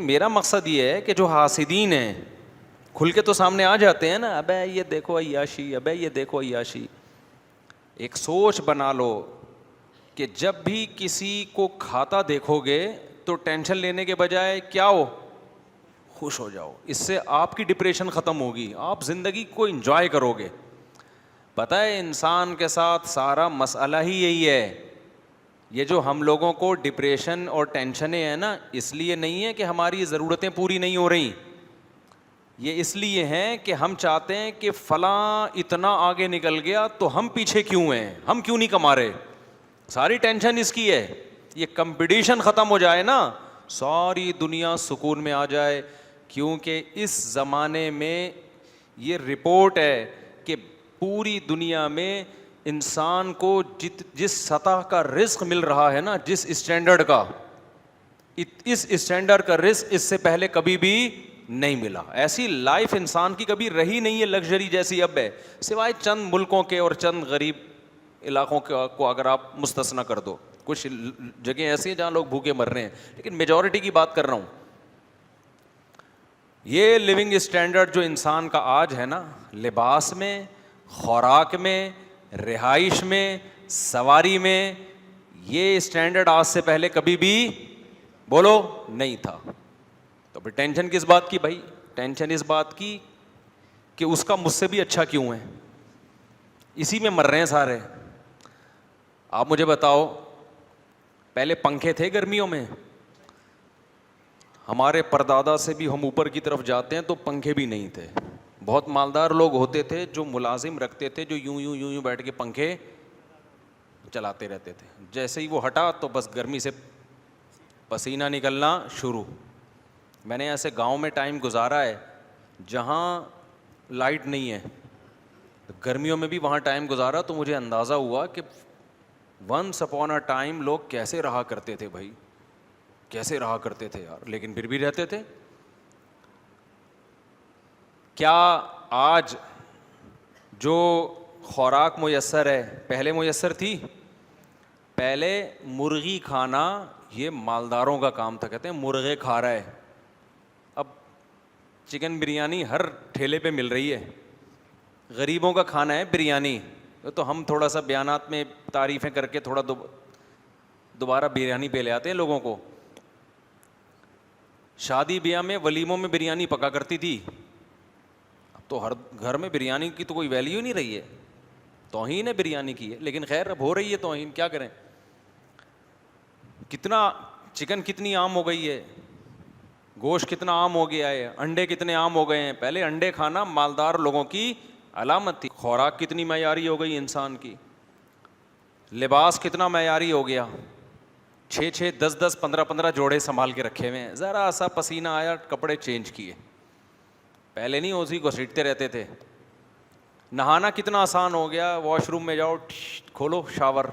میرا مقصد یہ ہے کہ جو حاسدین ہیں کھل کے تو سامنے آ جاتے ہیں نا، ابے یہ دیکھو عیاشی، ابے یہ دیکھو عیاشی. ایک سوچ بنا لو کہ جب بھی کسی کو کھاتا دیکھو گے تو ٹینشن لینے کے بجائے کیا ہو، خوش ہو جاؤ. اس سے آپ کی ڈپریشن ختم ہوگی، آپ زندگی کو انجوائے کرو گے. پتہ ہے انسان کے ساتھ سارا مسئلہ ہی یہی ہے. یہ جو ہم لوگوں کو ڈپریشن اور ٹینشنیں ہیں نا، اس لیے نہیں ہے کہ ہماری ضرورتیں پوری نہیں ہو رہی، یہ اس لیے ہیں کہ ہم چاہتے ہیں کہ فلاں اتنا آگے نکل گیا تو ہم پیچھے کیوں ہیں، ہم کیوں نہیں کما رہے. ساری ٹینشن اس کی ہے. یہ کمپٹیشن ختم ہو جائے نا، ساری دنیا سکون میں آ جائے. کیونکہ اس زمانے میں یہ رپورٹ ہے کہ پوری دنیا میں انسان کو جس سطح کا رزق مل رہا ہے نا، جس اسٹینڈرڈ کا، اس اسٹینڈرڈ کا رزق اس سے پہلے کبھی بھی نہیں ملا. ایسی لائف انسان کی کبھی رہی نہیں ہے لگژری جیسی اب ہے، سوائے چند ملکوں کے اور چند غریب علاقوں کو اگر آپ مستثنا کر دو. کچھ جگہیں ایسی ہیں جہاں لوگ بھوکے مر رہے ہیں، لیکن میجورٹی کی بات کر رہا ہوں. یہ لیونگ اسٹینڈرڈ جو انسان کا آج ہے نا، لباس میں، خوراک میں، رہائش میں، سواری میں، یہ اسٹینڈرڈ آج سے پہلے کبھی بھی بولو نہیں تھا. تو پھر ٹینشن کس بات کی بھائی؟ ٹینشن اس بات کی کہ اس کا مجھ سے بھی اچھا کیوں ہے، اسی میں مر رہے ہیں سارے. آپ مجھے بتاؤ، پہلے پنکھے تھے گرمیوں میں؟ ہمارے پردادا سے بھی ہم اوپر کی طرف جاتے ہیں تو پنکھے بھی نہیں تھے. بہت مالدار لوگ ہوتے تھے جو ملازم رکھتے تھے جو یوں بیٹھ کے پنکھے چلاتے رہتے تھے. جیسے ہی وہ ہٹا تو بس گرمی سے پسینہ نکلنا شروع. میں نے ایسے گاؤں میں ٹائم گزارا ہے جہاں لائٹ نہیں ہے، گرمیوں میں بھی وہاں ٹائم گزارا تو مجھے اندازہ ہوا کہ ونس اپون اے ٹائم لوگ کیسے رہا کرتے تھے بھائی، کیسے رہا کرتے تھے یار، لیکن پھر بھی رہتے تھے. کیا آج جو خوراک میسر ہے پہلے میسر تھی؟ پہلے مرغی کھانا یہ مالداروں کا کام تھا، کہتے ہیں مرغے کھا رہا ہے. اب چکن بریانی ہر ٹھیلے پہ مل رہی ہے. غریبوں کا کھانا ہے بریانی. تو ہم تھوڑا سا بیانات میں تعریفیں کر کے تھوڑا دوبارہ بریانی پہ لے آتے ہیں لوگوں کو. شادی بیاہ میں ولیموں میں بریانی پکا کرتی تھی، اب تو ہر گھر میں بریانی کی تو کوئی ویلیو نہیں رہی ہے. توہین ہے بریانی کی ہے، لیکن خیر اب ہو رہی ہے توہین، کیا کریں. کتنا چکن کتنی عام ہو گئی ہے، گوشت کتنا عام ہو گیا ہے، انڈے کتنے عام ہو گئے ہیں. پہلے انڈے کھانا مالدار لوگوں کی علامت تھی. خوراک کتنی معیاری ہو گئی انسان کی، لباس کتنا معیاری ہو گیا. 6 10 10 15 15 جوڑے سنبھال کے رکھے ہوئے ہیں، ذرا سا پسینہ آیا کپڑے چینج کیے. پہلے نہیں اسی کو سیٹتے رہتے تھے. نہانا کتنا آسان ہو گیا، واش روم میں جاؤ کھولو شاور،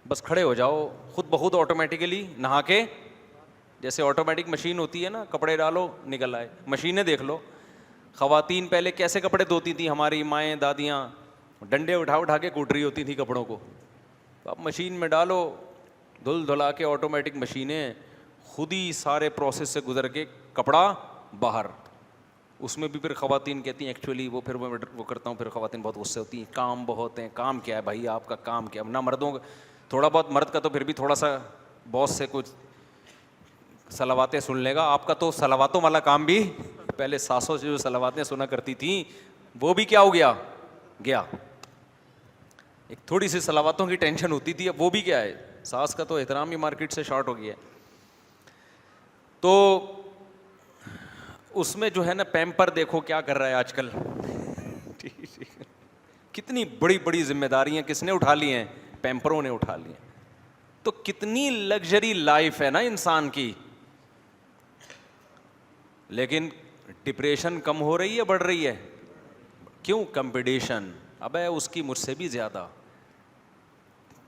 بس کھڑے ہو جاؤ خود بخود آٹومیٹیکلی نہا کے. جیسے آٹومیٹک مشین ہوتی ہے نا، کپڑے ڈالو نکل آئے. مشینیں دیکھ لو. خواتین پہلے کیسے کپڑے دھوتی تھیں، ہماری مائیں دادیاں ڈنڈے اٹھا کے کوٹ رہی ہوتی تھیں کپڑوں کو. اب مشین میں ڈالو، دھل دھلا کے آٹومیٹک مشینیں خود ہی سارے پروسیس سے گزر کے کپڑا باہر. اس میں بھی پھر خواتین کہتی ہیں ایکچولی وہ پھر وہ کرتا ہوں، پھر خواتین بہت غصے ہوتی ہیں، کام بہت ہیں. کام کیا ہے بھائی آپ کا، کام کیا نہ مردوں کا تھوڑا بہت، مرد کا تو پھر بھی تھوڑا سا باس سے کچھ صلواتیں سن لے گا. آپ کا تو صلواتوں والا کام بھی، پہلے ساسوں سے جو صلواتیں سنا کرتی تھیں وہ بھی کیا ہو گیا گیا. ایک تھوڑی سی صلواتوں کی ٹینشن ہوتی تھی، اب وہ بھی کیا ہے، ساس کا تو احترام ہی مارکیٹ سے شارٹ ہو گیا ہے. تو اس میں جو ہے نا پیمپر دیکھو کیا کر رہا ہے آج کل. کتنی بڑی بڑی ذمہ داریاں کس نے اٹھا لی ہیں، پیمپروں نے اٹھا لی ہیں. تو کتنی لگژری لائف ہے نا انسان کی. لیکن ڈپریشن کم ہو رہی ہے بڑھ رہی ہے؟ کیوں؟ کمپٹیشن. ابے اس کی مجھ سے بھی زیادہ.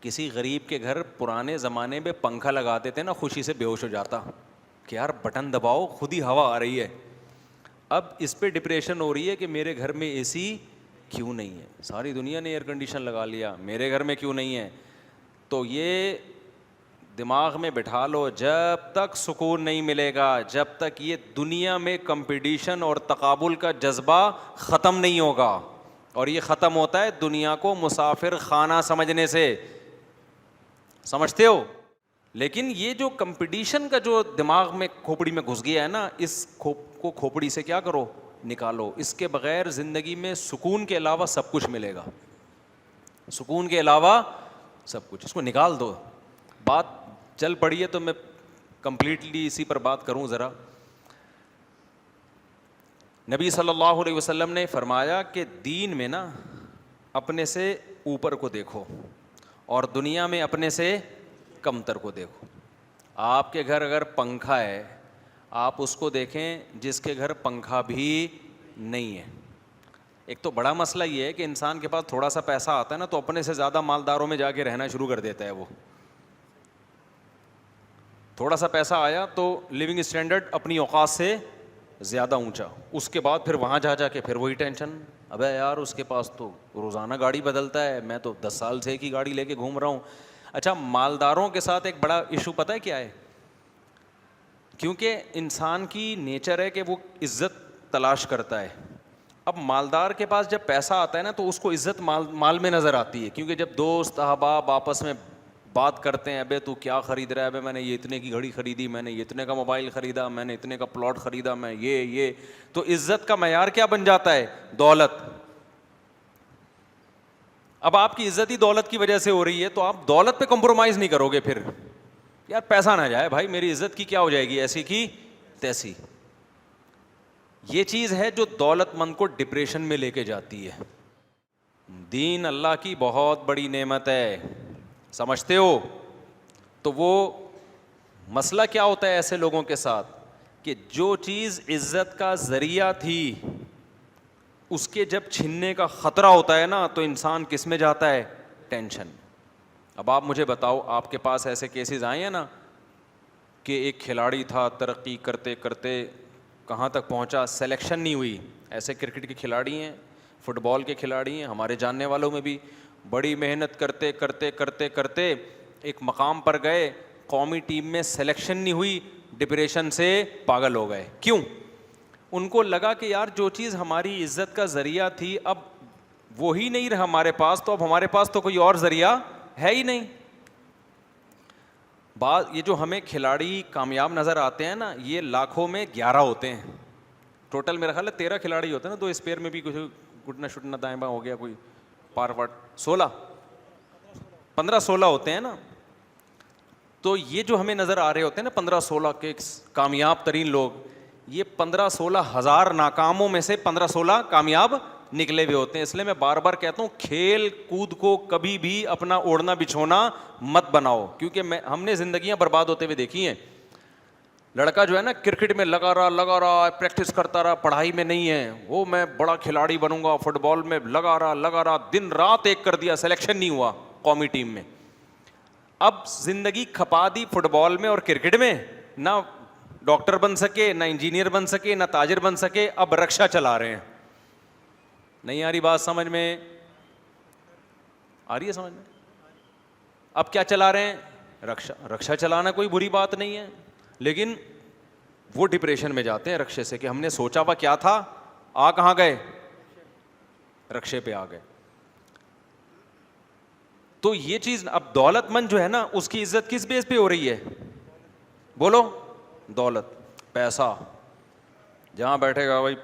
کسی غریب کے گھر پرانے زمانے میں پنکھا لگاتے تھے نا، خوشی سے بے ہوش ہو جاتا کہ یار بٹن دباؤ خود ہی ہوا آ رہی ہے. اب اس پہ ڈپریشن ہو رہی ہے کہ میرے گھر میں اے سی کیوں نہیں ہے. ساری دنیا نے ایئر کنڈیشن لگا لیا، میرے گھر میں کیوں نہیں ہے. تو یہ دماغ میں بٹھا لو، جب تک سکون نہیں ملے گا، جب تک یہ دنیا میں کمپٹیشن اور تقابل کا جذبہ ختم نہیں ہوگا. اور یہ ختم ہوتا ہے دنیا کو مسافر خانہ سمجھنے سے. سمجھتے ہو؟ لیکن یہ جو کمپٹیشن کا جو دماغ میں کھوپڑی میں گھس گیا ہے نا، اس کو کھوپڑی سے کیا کرو، نکالو. اس کے بغیر زندگی میں سکون کے علاوہ سب کچھ ملے گا، سکون کے علاوہ سب کچھ. اس کو نکال دو. بات چل پڑی ہے تو میں کمپلیٹلی اسی پر بات کروں ذرا. نبی صلی اللہ علیہ وسلم نے فرمایا کہ دین میں نا اپنے سے اوپر کو دیکھو اور دنیا میں اپنے سے کمتر کو دیکھو. آپ کے گھر اگر پنکھا ہے، آپ اس کو دیکھیں جس کے گھر پنکھا بھی نہیں ہے. ایک تو بڑا مسئلہ یہ ہے کہ انسان کے پاس تھوڑا سا پیسہ آتا ہے نا تو اپنے سے زیادہ مالداروں میں جا کے رہنا شروع کر دیتا ہے. وہ تھوڑا سا پیسہ آیا تو لیونگ اسٹینڈرڈ اپنی اوقات سے زیادہ اونچا، اس کے بعد پھر وہاں جا کے پھر وہی ٹینشن، ابے یار اس کے پاس تو روزانہ گاڑی بدلتا ہے، میں تو 10 سال سے ایک ہی گاڑی لے کے گھوم رہا ہوں. اچھا، مالداروں کے ساتھ ایک بڑا ایشو پتہ ہے کیا ہے؟ کیونکہ انسان کی نیچر ہے کہ وہ عزت تلاش کرتا ہے. اب مالدار کے پاس جب پیسہ آتا ہے نا تو اس کو عزت مال میں نظر آتی ہے، کیونکہ جب دوست احباب آپس میں بات کرتے ہیں، ابے تو کیا خرید رہا ہے، ابے میں نے یہ اتنے کی گھڑی خریدی، میں نے یہ اتنے کا موبائل خریدا، میں نے اتنے کا پلاٹ خریدا، میں یہ تو عزت کا معیار کیا بن جاتا ہے؟ دولت. اب آپ کی عزت ہی دولت کی وجہ سے ہو رہی ہے تو آپ دولت پہ کمپرومائز نہیں کرو گے. پھر یار پیسہ نہ جائے بھائی، میری عزت کی کیا ہو جائے گی، ایسی کی تیسی. یہ چیز ہے جو دولت مند کو ڈپریشن میں لے کے جاتی ہے. دین اللہ کی بہت بڑی نعمت ہے، سمجھتے ہو؟ تو وہ مسئلہ کیا ہوتا ہے ایسے لوگوں کے ساتھ کہ جو چیز عزت کا ذریعہ تھی اس کے جب چھننے کا خطرہ ہوتا ہے نا تو انسان کس میں جاتا ہے؟ ٹینشن. اب آپ مجھے بتاؤ، آپ کے پاس ایسے کیسز آئے ہیں نا کہ ایک کھلاڑی تھا، ترقی کرتے کرتے کہاں تک پہنچا، سلیکشن نہیں ہوئی. ایسے کرکٹ کے کھلاڑی ہیں، فٹ بال کے کھلاڑی ہیں، ہمارے جاننے والوں میں بھی بڑی محنت کرتے کرتے کرتے کرتے ایک مقام پر گئے، قومی ٹیم میں سلیکشن نہیں ہوئی، ڈپریشن سے پاگل ہو گئے. کیوں؟ ان کو لگا کہ یار جو چیز ہماری عزت کا ذریعہ تھی اب وہی نہیں رہا ہمارے پاس، تو اب ہمارے پاس تو کوئی اور ذریعہ ہے ہی نہیں. یہ جو ہمیں کھلاڑی کامیاب نظر آتے ہیں نا، یہ لاکھوں میں 11 ہوتے ہیں ٹوٹل. میرا خیال ہے 13 کھلاڑی ہوتے ہیں نا، 2 اسپیئر میں بھی کچھ گھٹنا شٹنا دائیں بائیں ہو گیا، کوئی پار واٹ 15-16 ہوتے ہیں نا. تو یہ جو ہمیں نظر آ رہے ہوتے ہیں نا 15-16 کے کامیاب ترین لوگ، یہ 15-16 ہزار ناکاموں میں سے 15-16 کامیاب نکلے ہوئے ہوتے ہیں. اس لیے میں بار بار کہتا ہوں کھیل کود کو کبھی بھی اپنا اوڑھنا بچھونا مت بناؤ، کیونکہ ہم نے زندگیاں برباد ہوتے ہوئے دیکھی ہیں. لڑکا جو ہے نا کرکٹ میں لگا رہا پریکٹس کرتا رہا، پڑھائی میں نہیں ہے، وہ میں بڑا کھلاڑی بنوں گا، فٹ بال میں لگا رہا دن رات ایک کر دیا، سلیکشن نہیں ہوا قومی ٹیم میں. اب زندگی کھپا دی فٹ بال میں اور کرکٹ میں، نہ ڈاکٹر بن سکے، نہ انجینئر بن سکے، نہ تاجر بن سکے، اب رکشا چلا رہے ہیں. نہیں آ رہی بات سمجھ میں؟ آ رہی ہے سمجھ میں؟ اب کیا چلا رہے ہیں؟ رکشا چلانا کوئی بری بات نہیں ہے، لیکن وہ ڈپریشن میں جاتے ہیں رکشے سے کہ ہم نے سوچا ہوا کیا تھا، آ کہاں گئے؟ رکشے پہ آ گئے. تو یہ چیز اب دولت مند جو ہے نا اس کی عزت کس بیس پہ ہو رہی ہے؟ بولو. دولت، پیسہ. جہاں بیٹھے گا بھائی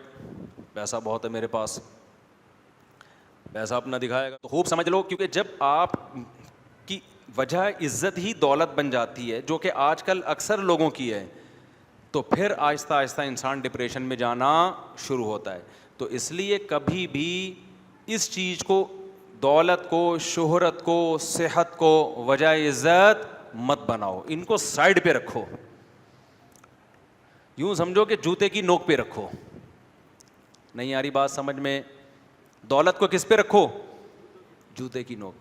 پیسہ بہت ہے میرے پاس، پیسہ اپنا دکھائے گا. تو خوب سمجھ لو، کیونکہ جب آپ کی وجہ عزت ہی دولت بن جاتی ہے، جو کہ آج کل اکثر لوگوں کی ہے، تو پھر آہستہ آہستہ انسان ڈپریشن میں جانا شروع ہوتا ہے. تو اس لیے کبھی بھی اس چیز کو، دولت کو، شہرت کو، صحت کو وجہ عزت مت بناؤ. ان کو سائڈ پہ رکھو، یوں سمجھو کہ جوتے کی نوک پہ رکھو. نہیں آ رہی بات سمجھ میں؟ دولت کو کس پہ رکھو؟ جوتے کی نوک.